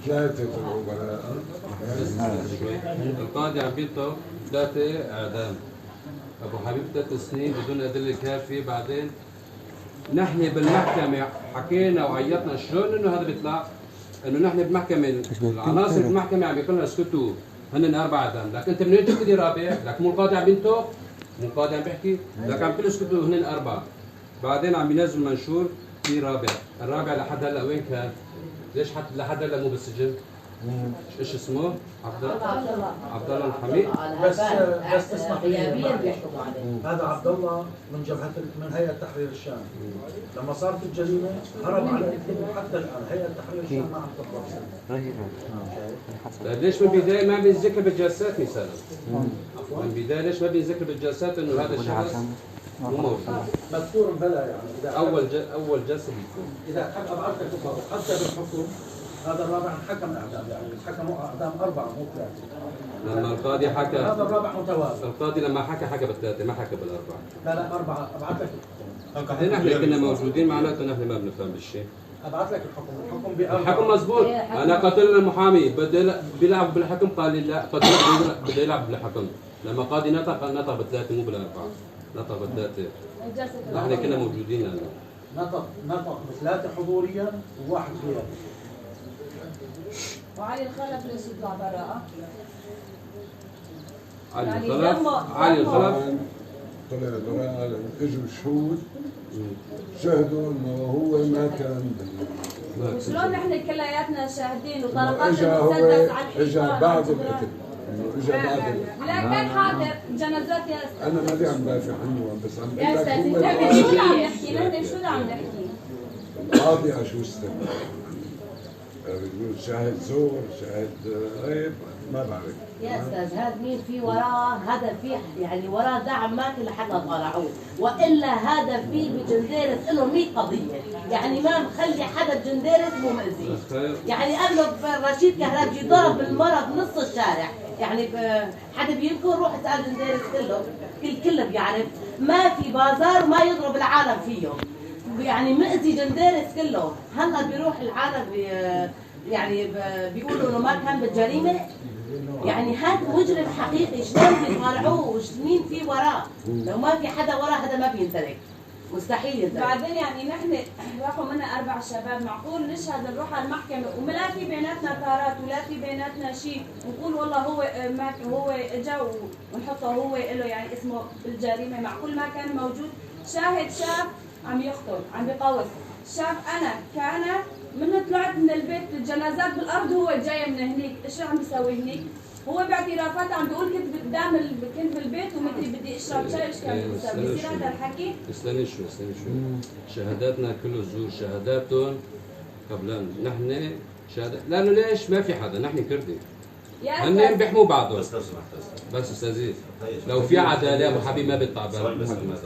ثلاثة الخبراء القاضي عم بيطلب 3 اعدام. ابو حبيب 3 سنين بدون ادله كافيه. بعدين نحن بالمحكمه حكينا وعيطنا شلون انه هذا بيطلع انه نحن بالمحكمه العناصر بالمحكمه عم يقولوا لنا اسكتوا هن 4 اعدام، لكن انت من وين تبتدي رابع؟ لك مو القاضي عم بينطق؟ مو القاضي عم بيحكي؟ لك عم تقول اسكتوا هن 4. بعدين عم ينزل منشور في رابع، الرابع لحد هلا وين كان؟ ليش حتى لحد هلا مو بالسجن؟ ايش اسمه؟ عبد الله الحميد. بس تسمح لي، هذا عبد الله من هيئه تحرير الشام. لما صارت الجريمه هرب على الكذب، حتى الان هيئه تحرير الشام ما عم تطلع. طيب ليش من البدايه ما بينذكر بالجلسات مثلا؟ من البدايه ليش ما بينذكر بالجلسات انه هذا الشخص مو موجود؟ مذكور بلا يعني اول جلسه بيكون. اذا حد ابعث لك حتى بالحكم هذا الرابع حكم اعدام، يعني حكموا اعدام 4 مو 3. لما القاضي حكى هذا الرابع متوازن. القاضي لما حكى ب3 ما حكى بال4. لا 4 ابعث لك الحكم. نحن كنا موجودين معناته نحن ما بنفهم بالشيء. ابعث لك الحكم الحكم مضبوط. انا قتلنا المحامي بده بيلعب بالحكم، قال لي لا قتلنا بده يلعب بالحكم. لما قاضي نطق ب3 مو بال4، نطق ب3. نحن كنا موجودين لانه نطق ب3 حضوريا و1 غيابي. وعلي الخلف ليش يطلع براءة؟ علي الخلف طلع براءة. اجوا شهود شهدوا انه هو ما كان شلون نحن كلياتنا شاهدين وطرقات اجى المسدس على الحيطان؟ اجى بعد القتل، اجى بعد لا كان حاضر جنازات يا استاذ. انا ماني عم دافع عنه، بس عم يا بقول استاذ لك انت شو عم نحكي؟ نحن شو عم نحكي؟ القاضي عشو استنى بيقول شاهد زور، شاهد غيب، ما بعرف. يا استاذ هذا مين في وراه؟ هذا في يعني وراه دعم ماكل لحتى طلعوه، والا هذا في بجنديرة له 100 قضيه، يعني ما مخلي حدا بجنديرة مو مأذيه. يعني قبله رشيد كهربجي ضرب المرض نص الشارع، يعني حدا بينكر روح اسال جنديرة كله بيعرف، ما في بازار ما يضرب العالم فيه، يعني مأذي جنديرة كله. هلا بيروح العالم يعني بيقولوا انه ما كان بالجريمه، يعني هذا مجرم حقيقي. شلون بيطالعوه؟ مين في وراه؟ لو ما في حدا وراه هذا ما بينترك، مستحيل ينترك. بعدين يعني نحن راحوا منا 4 شباب، معقول نشهد نروح على المحكمه ولا في بيناتنا طارات ولا في بيناتنا شيء، ونقول والله هو اجا ونحطه هو له يعني اسمه بالجريمه؟ معقول ما كان موجود؟ شاهد شاف عم يخطب عم بيقوس، شاف انا كان من طلعت من البيت الجنازات بالارض، هو جاي من هنيك، ايش عم بيسوي هنيك؟ هو باعترافات عم بيقول كنت كنت بالبيت ومدري بدي اشرب شاي، ايش كان بيسوي؟ بصير هذا الحكي؟ استني شوي شهاداتنا كله زور، شهاداتهم قبل نحن شهادات، لانه ليش ما في حدا، نحن كردي هن بيحموا بعضهم. بس استاذي لو في عداله ابو حبيب ما بيطلع بالمحكمه.